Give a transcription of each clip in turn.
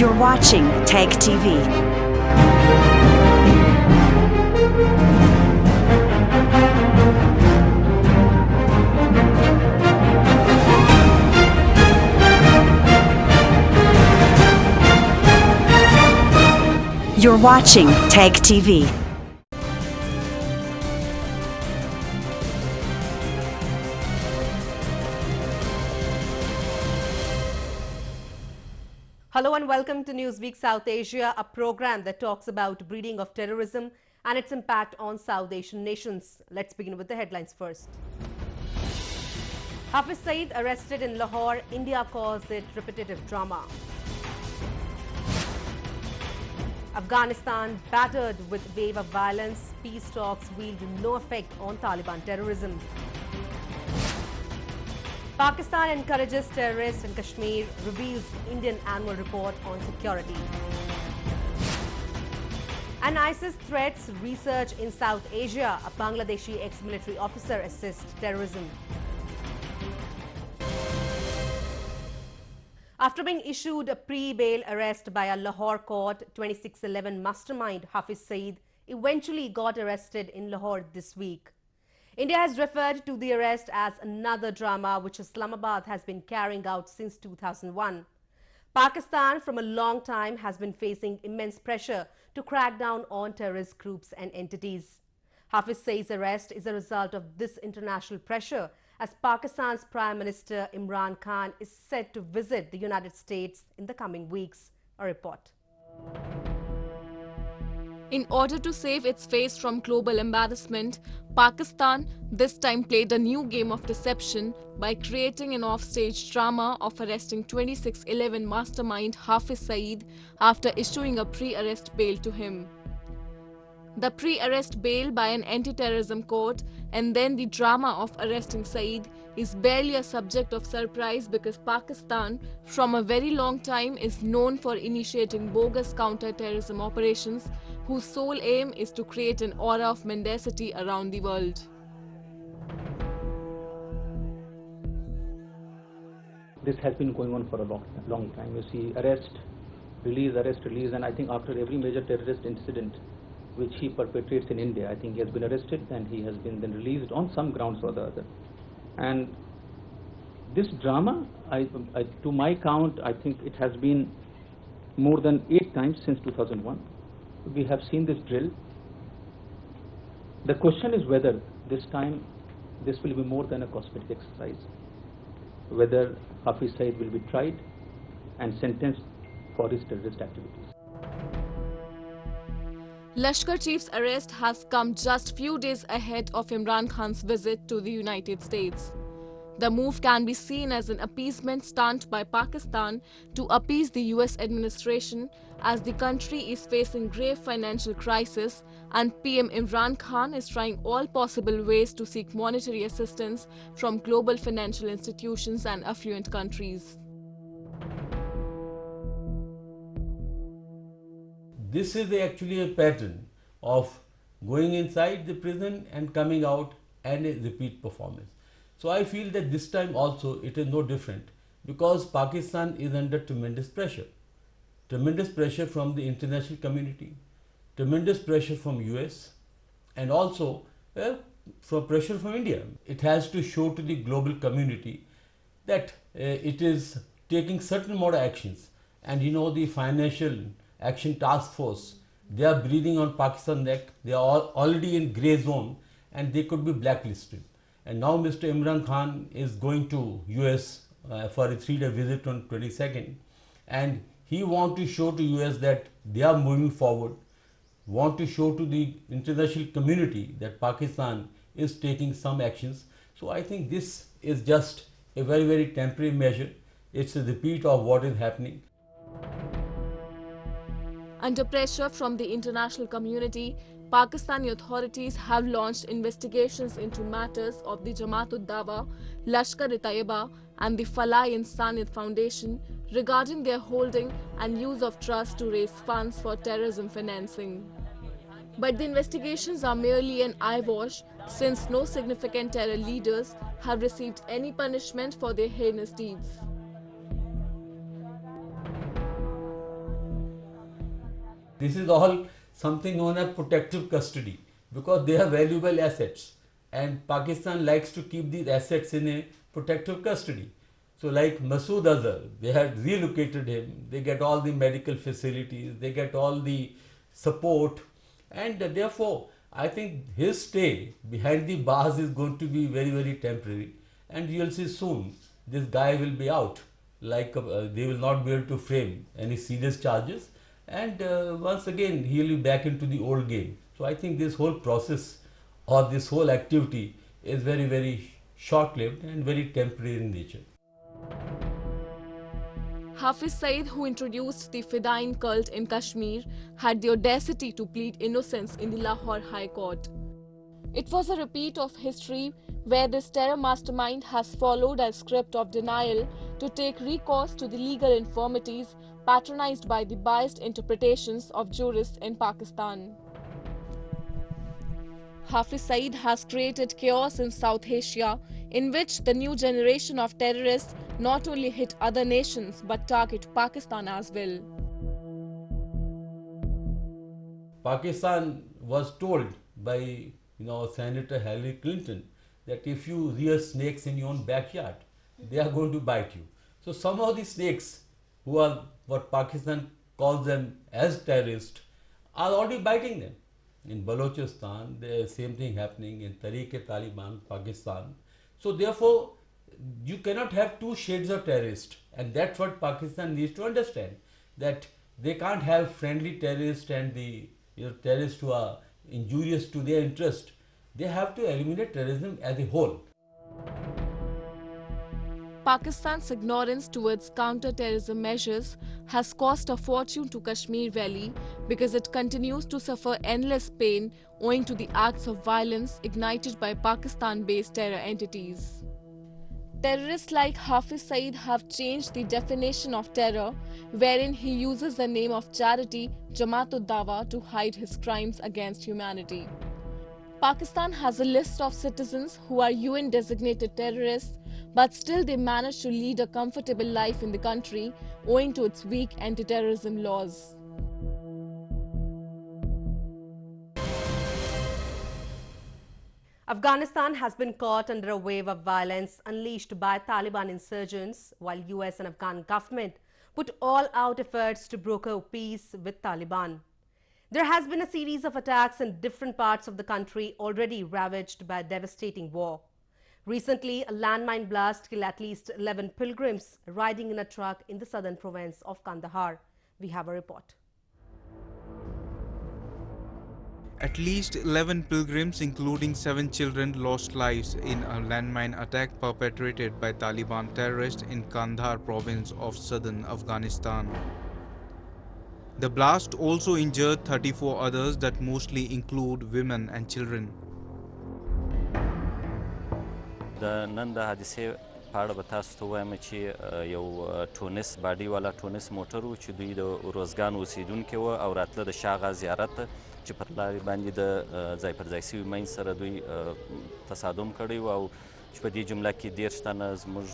You're watching TAG TV. You're watching TAG TV. Hello and welcome to Newsweek South Asia, a program that talks about breeding of terrorism and its impact on South Asian nations. Let's begin with the headlines first. Hafiz Saeed arrested in Lahore. India calls it repetitive drama. Afghanistan battered with wave of violence. Peace talks wield no effect on Taliban terrorism. Pakistan encourages terrorists in Kashmir, reveals Indian annual report on security. And ISIS threats research in South Asia. A Bangladeshi ex-military officer assists terrorism. After being issued a pre-bail arrest by a Lahore court, 2611 mastermind Hafiz Saeed eventually got arrested in Lahore this week. India has referred to the arrest as another drama which Islamabad has been carrying out since 2001. Pakistan from a long time has been facing immense pressure to crack down on terrorist groups and entities. Hafiz Saeed's arrest is a result of this international pressure, as Pakistan's Prime Minister Imran Khan is set to visit the United States in the coming weeks. A report. In order to save its face from global embarrassment, Pakistan this time played a new game of deception by creating an offstage drama of arresting 2611 mastermind Hafiz Saeed after issuing a pre-arrest bail to him. The pre-arrest bail by an anti-terrorism court and then the drama of arresting Saeed is barely a subject of surprise because Pakistan from a very long time is known for initiating bogus counter-terrorism operations whose sole aim is to create an aura of mendacity around the world. This has been going on for a long time. You see, arrest, release, and I think after every major terrorist incident which he perpetrates in India, I think he has been arrested and he has been then released on some grounds or the other. And this drama, to my count, I think it has been more than 8 times since 2001. We have seen this drill. The question is whether this time this will be more than a cosmetic exercise, whether Hafiz Saeed will be tried and sentenced for his terrorist activities. Lashkar Chief's arrest has come just few days ahead of Imran Khan's visit to the United States. The move can be seen as an appeasement stunt by Pakistan to appease the US administration as the country is facing grave financial crisis and PM Imran Khan is trying all possible ways to seek monetary assistance from global financial institutions and affluent countries. This is actually a pattern of going inside the prison and coming out and a repeat performance. So I feel that this time also it is no different because Pakistan is under tremendous pressure from the international community, tremendous pressure from US and also from pressure from India. It has to show to the global community that it is taking certain more actions, and you know the financial Action Task Force, they are breathing on Pakistan's neck. They are already in grey zone and they could be blacklisted. And now Mr. Imran Khan is going to US for a 3-day visit on 22nd, and he wants to show to US that they are moving forward, want to show to the international community that Pakistan is taking some actions. So I think this is just a very, very temporary measure. It's a repeat of what is happening. Under pressure from the international community, Pakistani authorities have launched investigations into matters of the Jamaat-ud-Dawa, Lashkar-e-Taiba and the Falah-e-Insaniyat Foundation regarding their holding and use of trust to raise funds for terrorism financing. But the investigations are merely an eyewash since no significant terror leaders have received any punishment for their heinous deeds. This is all something known as protective custody, because they are valuable assets and Pakistan likes to keep these assets in a protective custody. So like Masood Azhar, they had relocated him, they get all the medical facilities, they get all the support, and therefore I think his stay behind the bars is going to be very, very temporary, and you'll see soon this guy will be out. Like they will not be able to frame any serious charges, and once again he will be back into the old game. So I think this whole process or this whole activity is very, very short-lived and very temporary in nature. Hafiz Saeed, who introduced the Fidayeen cult in Kashmir, had the audacity to plead innocence in the Lahore High Court. It was a repeat of history where this terror mastermind has followed a script of denial to take recourse to the legal infirmities patronized by the biased interpretations of jurists in Pakistan. Hafiz Saeed has created chaos in South Asia, in which the new generation of terrorists not only hit other nations but target Pakistan as well. Pakistan was told by Senator Hillary Clinton that if you rear snakes in your own backyard, they are going to bite you. So some of the snakes, who are what Pakistan calls them as terrorists, are already biting them. In Balochistan, the same thing happening in Tariq-e-Taliban, Pakistan. So therefore, you cannot have two shades of terrorists, and that's what Pakistan needs to understand, that they can't have friendly terrorists and the terrorists who are injurious to their interest. They have to eliminate terrorism as a whole. Pakistan's ignorance towards counter-terrorism measures has cost a fortune to Kashmir Valley because it continues to suffer endless pain owing to the acts of violence ignited by Pakistan-based terror entities. Terrorists like Hafiz Saeed have changed the definition of terror, wherein he uses the name of charity Jamaat-ud-Dawa to hide his crimes against humanity. Pakistan has a list of citizens who are UN-designated terrorists, but still they manage to lead a comfortable life in the country owing to its weak anti-terrorism laws. Afghanistan has been caught under a wave of violence unleashed by Taliban insurgents, while US and Afghan government put all-out efforts to broker peace with Taliban. There has been a series of attacks in different parts of the country already ravaged by a devastating war. Recently, a landmine blast killed at least 11 pilgrims riding in a truck in the southern province of Kandahar. We have a report. At least 11 pilgrims, including 7 children, lost lives in a landmine attack perpetrated by Taliban terrorists in Kandahar province of southern Afghanistan. The blast also injured 34 others that mostly include women and children. د نن د حادثې په اړه به تاسو ته ووایم چې یو ټونس باډي والا ټونس موټر و چې دوی د اروزګان اوسیدونکي وو او راتله د شاغا زیارت ته چې پر لارې باندې د ځای پر ځای سوي مین سره دوی تصادم کړی و او چې په دې جمله کې 10 تنه زموږ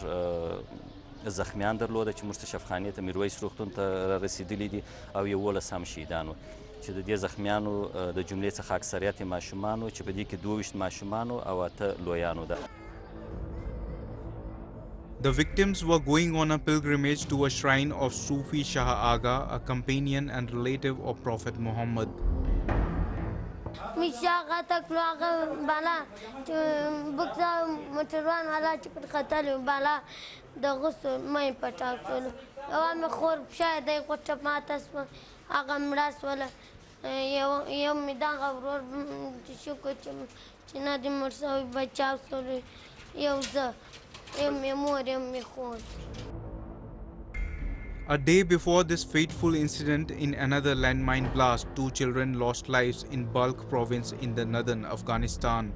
زخمیان درلوده چې موږ ته شفخانې ته میرویس روغتون ته رسېدلي دي او 11 هم شهیدان وو چې د دې زخمیانو د جملې څخه اکثریت یې ماشومان وو چې په دې کې 22 ماشومان وو او 8 لویان وو. The victims were going on a pilgrimage to a shrine of Sufi Shah Aga, a companion and relative of Prophet Muhammad. A day before this fateful incident, in another landmine blast, 2 children lost lives in Balkh province in the northern Afghanistan.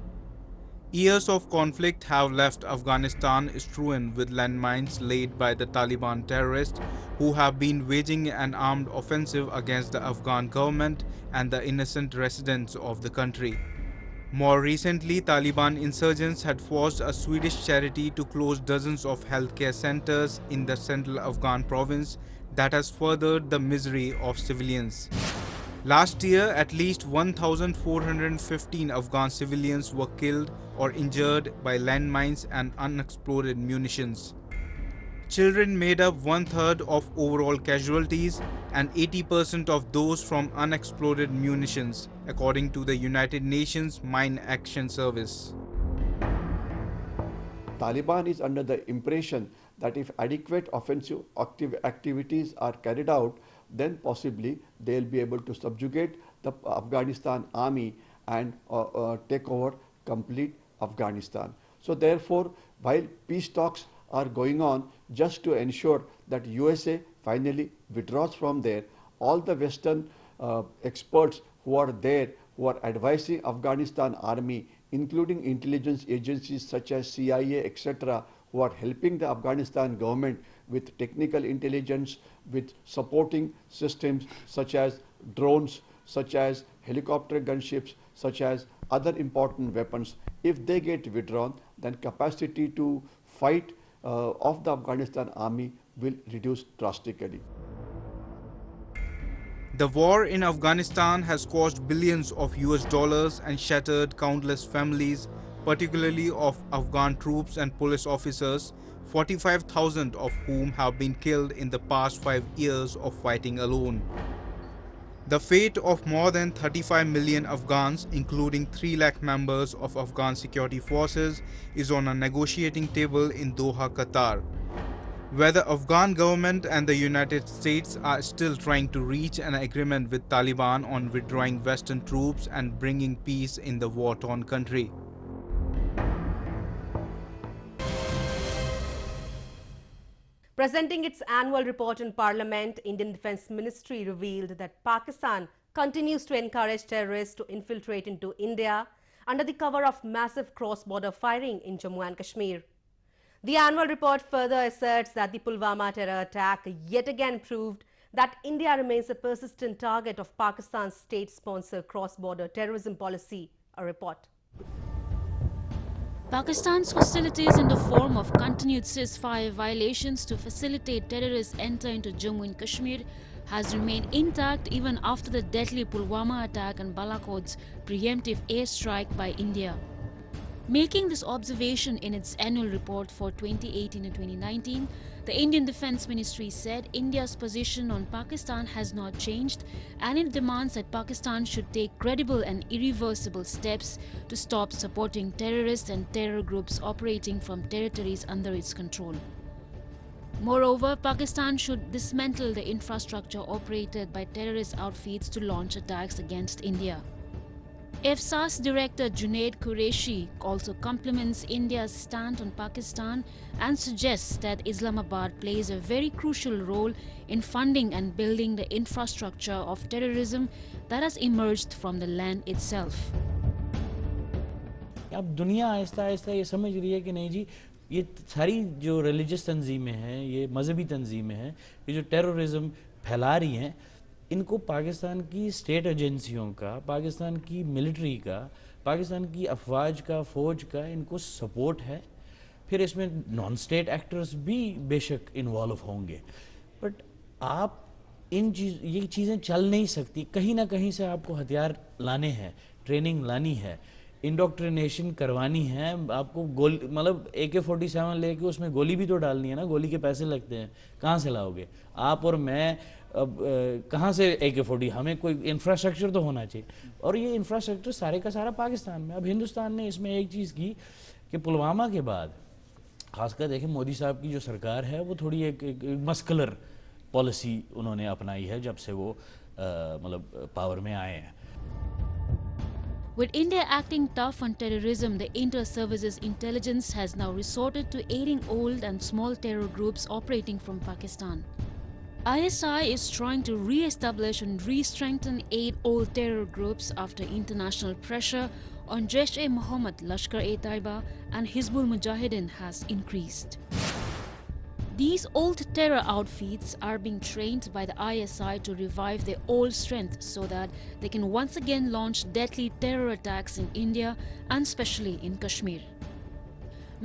Years of conflict have left Afghanistan strewn with landmines laid by the Taliban terrorists who have been waging an armed offensive against the Afghan government and the innocent residents of the country. More recently, Taliban insurgents had forced a Swedish charity to close dozens of healthcare centers in the central Afghan province that has furthered the misery of civilians. Last year, at least 1,415 Afghan civilians were killed or injured by landmines and unexploded munitions. Children made up one-third of overall casualties and 80% of those from unexploded munitions, according to the United Nations Mine Action Service. Taliban is under the impression that if adequate offensive activities are carried out, then possibly they'll be able to subjugate the Afghanistan army and take over complete Afghanistan. So therefore, while peace talks are going on just to ensure that USA finally withdraws from there, all the Western experts who are there, who are advising Afghanistan army, including intelligence agencies such as CIA, etc., who are helping the Afghanistan government with technical intelligence, with supporting systems such as drones, such as helicopter gunships, such as other important weapons. If they get withdrawn, then capacity to fight of the Afghanistan army will reduce drastically. The war in Afghanistan has cost billions of US dollars and shattered countless families, particularly of Afghan troops and police officers, 45,000 of whom have been killed in the past 5 years of fighting alone. The fate of more than 35 million Afghans, including 3 lakh members of Afghan security forces, is on a negotiating table in Doha, Qatar, where the Afghan government and the United States are still trying to reach an agreement with Taliban on withdrawing Western troops and bringing peace in the war-torn country. Presenting its annual report in Parliament, Indian Defence Ministry revealed that Pakistan continues to encourage terrorists to infiltrate into India under the cover of massive cross-border firing in Jammu and Kashmir. The annual report further asserts that the Pulwama terror attack yet again proved that India remains a persistent target of Pakistan's state-sponsored cross-border terrorism policy, a report. Pakistan's hostilities in the form of continued ceasefire violations to facilitate terrorists enter into Jammu and Kashmir has remained intact even after the deadly Pulwama attack and Balakot's preemptive airstrike by India. Making this observation in its annual report for 2018 and 2019, the Indian Defence Ministry said India's position on Pakistan has not changed and it demands that Pakistan should take credible and irreversible steps to stop supporting terrorists and terror groups operating from territories under its control. Moreover, Pakistan should dismantle the infrastructure operated by terrorist outfits to launch attacks against India. FSA's director Junaid Qureshi also compliments India's stand on Pakistan and suggests that Islamabad plays a very crucial role in funding and building the infrastructure of terrorism that has emerged from the land itself. अब दुनिया आहिस्ता आहिस्ता ये समझ रही है कि नहीं जी, ये सारी जो रिलीजियस तंजीमें हैं, ये मजहबी तंजीमें हैं, ये जो टेररिज्म फैला रही हैं, इनको पाकिस्तान की स्टेट एजेंसियों का, पाकिस्तान की मिलिट्री का, पाकिस्तान की अफवाज का, फ़ौज का इनको सपोर्ट है। फिर इसमें नॉन स्टेट एक्टर्स भी बेशक इन्वॉल्व होंगे, बट आप ये चीज़ें चल नहीं सकती। कहीं ना कहीं से आपको हथियार लाने हैं, ट्रेनिंग लानी है, इंडोक्ट्रिनेशन करवानी है, आपको गोली मतलब AK-47 लेके उसमें गोली भी तो डालनी है ना, गोली के पैसे लगते हैं, कहाँ से लाओगे आप और मैं? अब कहाँ से AK-40? हमें कोई इंफ्रास्ट्रक्चर तो होना चाहिए, और ये इंफ्रास्ट्रक्चर सारे का सारा पाकिस्तान में। अब हिंदुस्तान ने इसमें एक चीज़ की कि पुलवामा के बाद खासकर देखें मोदी साहब की जो सरकार है वो थोड़ी एक मस्कुलर पॉलिसी उन्होंने अपनाई है जब से वो मतलब पावर में आए हैं। With India acting tough on terrorism, the Inter-Services Intelligence has now resorted to aiding old and small terror groups operating from Pakistan. ISI is trying to re-establish and re-strengthen 8 old terror groups after international pressure on Jaish-e-Mohammed, Lashkar-e-Taiba and Hizbul Mujahideen has increased. These old terror outfits are being trained by the ISI to revive their old strength so that they can once again launch deadly terror attacks in India and especially in Kashmir.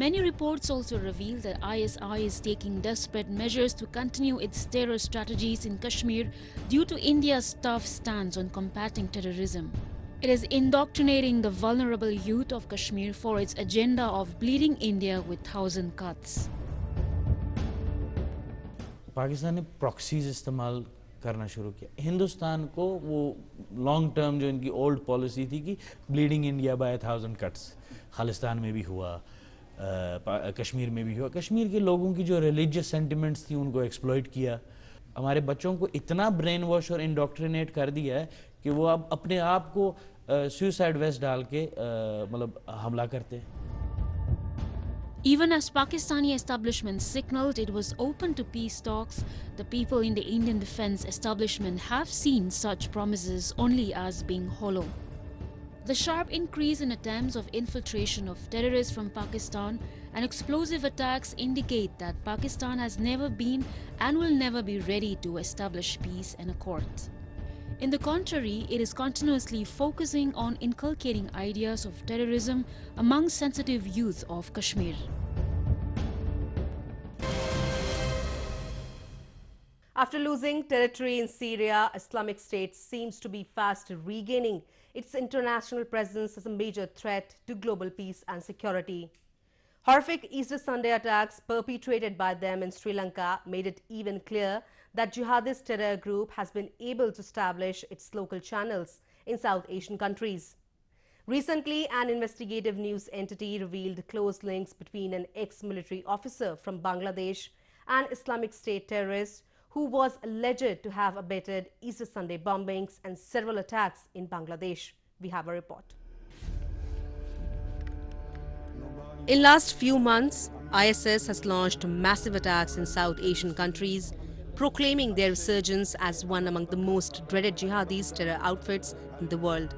Many reports also reveal that ISI is taking desperate measures to continue its terror strategies in Kashmir due to India's tough stance on combating terrorism. It is indoctrinating the vulnerable youth of Kashmir for its agenda of bleeding India with 1,000 cuts. Pakistan ने proxies इस्तेमाल करना शुरू किया। हिंदुस्तान को वो long term जो इनकी old policy थी कि bleeding India by 1000 cuts, Khalistan में भी हुआ, कश्मीर में भी हुआ। कश्मीर के लोगों की जो रिलीजियस सेंटिमेंट्स थी उनको एक्सप्लॉइट किया। हमारे बच्चों को इतना ब्रेन वॉश और इंडोक्ट्रिनेट कर दिया है कि वो अब अपने आप को सुसाइड वेस्ट डाल के मतलब हमला करते हैं। Even as Pakistani establishment signaled it was open to peace talks, the people in the Indian defense establishment have seen such promises only as being hollow. The sharp increase in attempts of infiltration of terrorists from Pakistan and explosive attacks indicate that Pakistan has never been and will never be ready to establish peace and accord. In the contrary, it is continuously focusing on inculcating ideas of terrorism among sensitive youth of Kashmir. After losing territory in Syria, Islamic State seems to be fast regaining its international presence as a major threat to global peace and security. Horrific Easter Sunday attacks perpetrated by them in Sri Lanka made it even clear that jihadist terror group has been able to establish its local channels in South Asian countries. Recently, an investigative news entity revealed close links between an ex-military officer from Bangladesh and Islamic State terrorists who was alleged to have abetted Easter Sunday bombings and several attacks in Bangladesh. We have a report. In last few months, ISS has launched massive attacks in South Asian countries, proclaiming their resurgence as one among the most dreaded jihadist terror outfits in the world.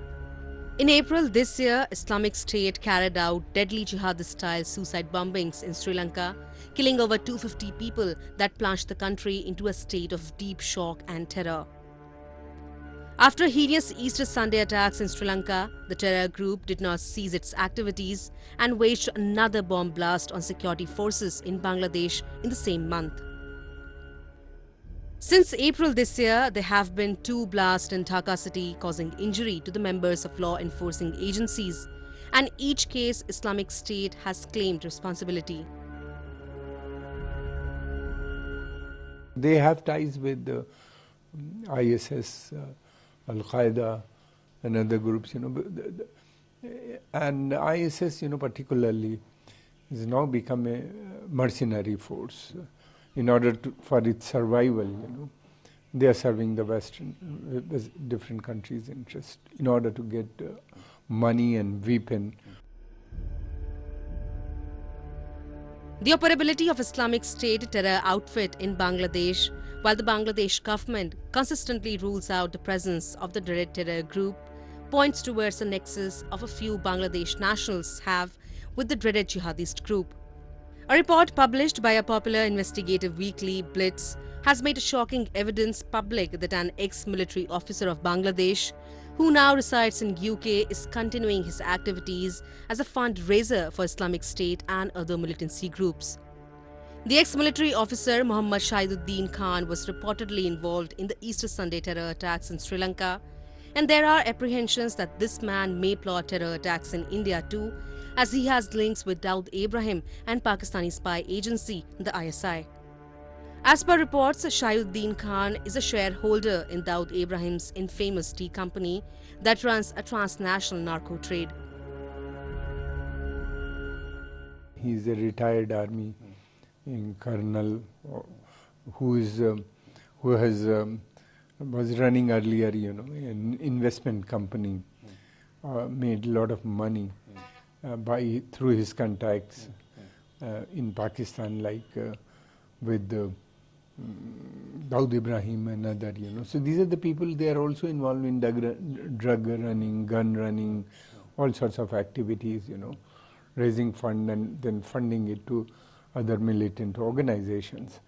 In April this year, Islamic State carried out deadly jihadist-style suicide bombings in Sri Lanka, killing over 250 people that plunged the country into a state of deep shock and terror. After hideous Easter Sunday attacks in Sri Lanka, the terror group did not cease its activities and waged another bomb blast on security forces in Bangladesh in the same month. Since April this year, there have been 2 blasts in Dhaka city causing injury to the members of law enforcing agencies, and each case Islamic State has claimed responsibility. They have ties with the ISS, Al-Qaeda and other groups, and ISS, particularly has now become a mercenary force. In order for its survival, they are serving the Western, different countries' interest in order to get money and weapon. The operability of Islamic State terror outfit in Bangladesh, while the Bangladesh government consistently rules out the presence of the dreaded terror group, points towards a nexus of a few Bangladesh nationals have with the dreaded jihadist group. A report published by a popular investigative weekly, Blitz, has made shocking evidence public that an ex-military officer of Bangladesh, who now resides in UK, is continuing his activities as a fundraiser for Islamic State and other militancy groups. The ex-military officer Muhammad Shahiduddin Khan was reportedly involved in the Easter Sunday terror attacks in Sri Lanka, and there are apprehensions that this man may plot terror attacks in India too, as he has links with Dawood Ibrahim and Pakistani spy agency, the ISI. As per reports, Shahiduddin Khan is a shareholder in Dawood Ibrahim's infamous tea company that runs a transnational narco trade. He is a retired army colonel who was running earlier, an investment company, made a lot of money through his contacts in Pakistan, like with Dawood Ibrahim and other, So these are the people, they are also involved in drug running, gun running, all sorts of activities, raising fund and then funding it to other militant organizations.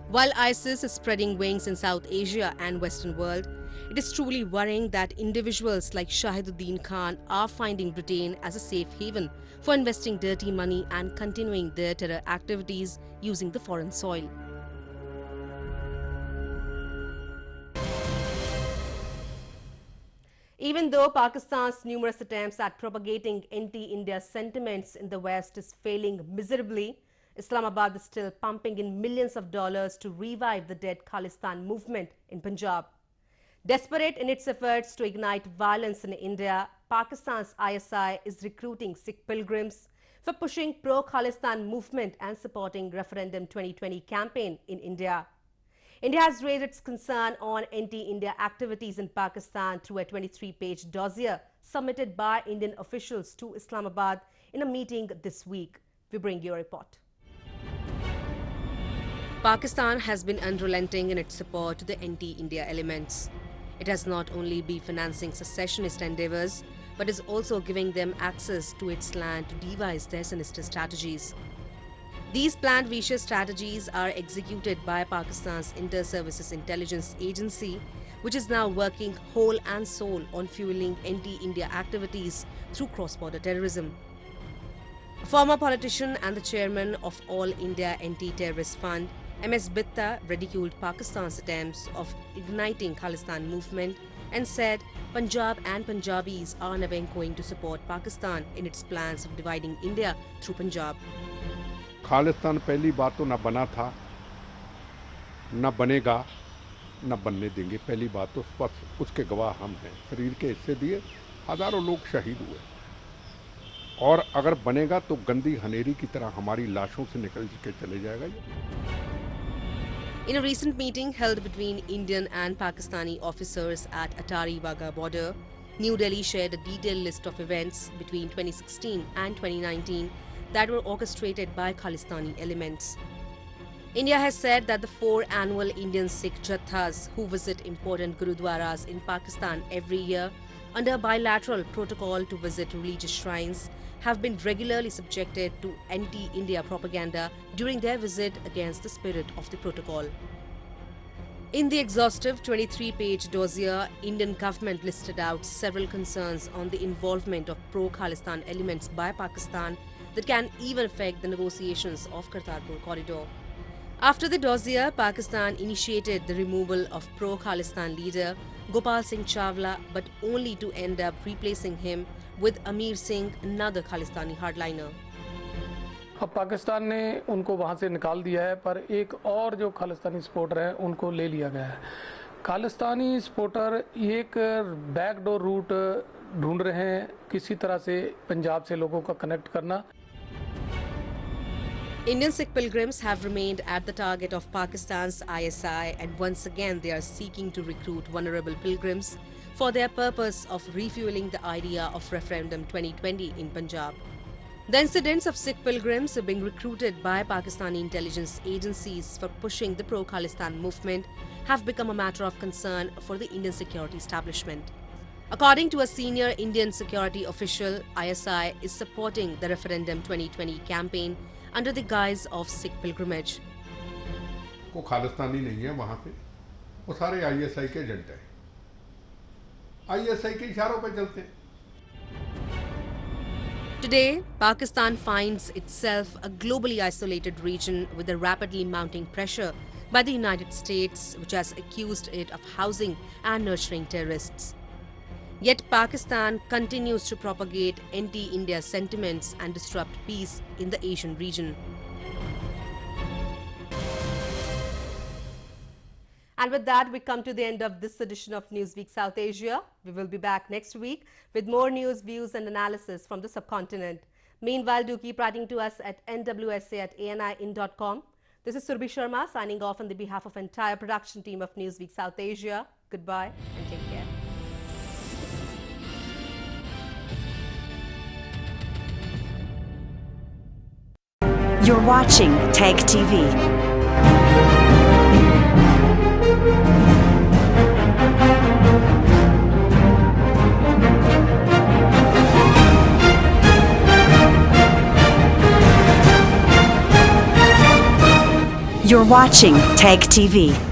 While ISIS is spreading wings in South Asia and Western world, it is truly worrying that individuals like Shahiduddin Khan are finding Britain as a safe haven for investing dirty money and continuing their terror activities using the foreign soil. Even though Pakistan's numerous attempts at propagating anti-India sentiments in the West is failing miserably, Islamabad is still pumping in millions of dollars to revive the dead Khalistan movement in Punjab. Desperate in its efforts to ignite violence in India, Pakistan's ISI is recruiting Sikh pilgrims for pushing pro-Khalistan movement and supporting Referendum 2020 campaign in India. India has raised its concern on anti-India activities in Pakistan through a 23-page dossier submitted by Indian officials to Islamabad in a meeting this week. We bring you a report. Pakistan has been unrelenting in its support to the anti-India elements. It has not only been financing secessionist endeavors, but is also giving them access to its land to devise their sinister strategies. These planned vicious strategies are executed by Pakistan's Inter-Services Intelligence Agency, which is now working whole and soul on fueling anti-India activities through cross-border terrorism. A former politician and the chairman of All India Anti-Terrorist Fund, MS Bitta, ridiculed Pakistan's attempts of igniting Khalistan movement and said Punjab and Punjabis are never going to support Pakistan in its plans of dividing India through Punjab. Khalistan पहली बात तो ना बना था, ना बनेगा, ना बनने देंगे। पहली बात तो बस उसके गवाह हम हैं। शरीर के हिस्से दिए, हजारों लोग शहीद हुए, और अगर बनेगा तो गंदी हनेरी की तरह हमारी लाशों से निकल के चले जाएगा। In a recent meeting held between Indian and Pakistani officers at Atari Wagah border, New Delhi shared a detailed list of events between 2016 and 2019 that were orchestrated by Khalistani elements. India has said that the 4 annual Indian Sikh Jathas who visit important Gurudwaras in Pakistan every year under a bilateral protocol to visit religious shrines have been regularly subjected to anti-India propaganda during their visit against the spirit of the protocol. In the exhaustive 23-page dossier, Indian government listed out several concerns on the involvement of pro-Khalistan elements by Pakistan that can even affect the negotiations of Kartarpur corridor. After the dossier, Pakistan initiated the removal of pro-Khalistan leader Gopal Singh Chawla, but only to end up replacing him with Amir Singh, another Khalistani hardliner. अब पाकिस्तान ने उनको वहां से निकाल दिया है, पर एक और जो खालिस्तानी सपोर्टर हैं उनको ले लिया गया है। खालिस्तानी सपोर्टर एक बैकडोर रूट ढूंढ रहे हैं किसी तरह से पंजाब से लोगों का कनेक्ट करना। Indian Sikh pilgrims have remained at the target of Pakistan's ISI, and once again they are seeking to recruit vulnerable pilgrims for their purpose of refueling the idea of Referendum 2020 in Punjab. The incidents of Sikh pilgrims being recruited by Pakistani intelligence agencies for pushing the pro-Khalistan movement have become a matter of concern for the Indian security establishment. According to a senior Indian security official, ISI is supporting the Referendum 2020 campaign under the guise of Sikh pilgrimage. वो खालिस्तानी नहीं है वहाँ पे, वो सारे ISI के agent हैं। ISI के इशारों पे चलते हैं। Today, Pakistan finds itself a globally isolated region with a rapidly mounting pressure by the United States, which has accused it of housing and nurturing terrorists. Yet Pakistan continues to propagate anti-India sentiments and disrupt peace in the Asian region. And with that, we come to the end of this edition of Newsweek South Asia. We will be back next week with more news, views and analysis from the subcontinent. Meanwhile, do keep writing to us at nwsa@anin.com. This is Surbhi Sharma signing off on the behalf of entire production team of Newsweek South Asia. Goodbye and take care. You're watching TAG TV. You're watching TAG TV.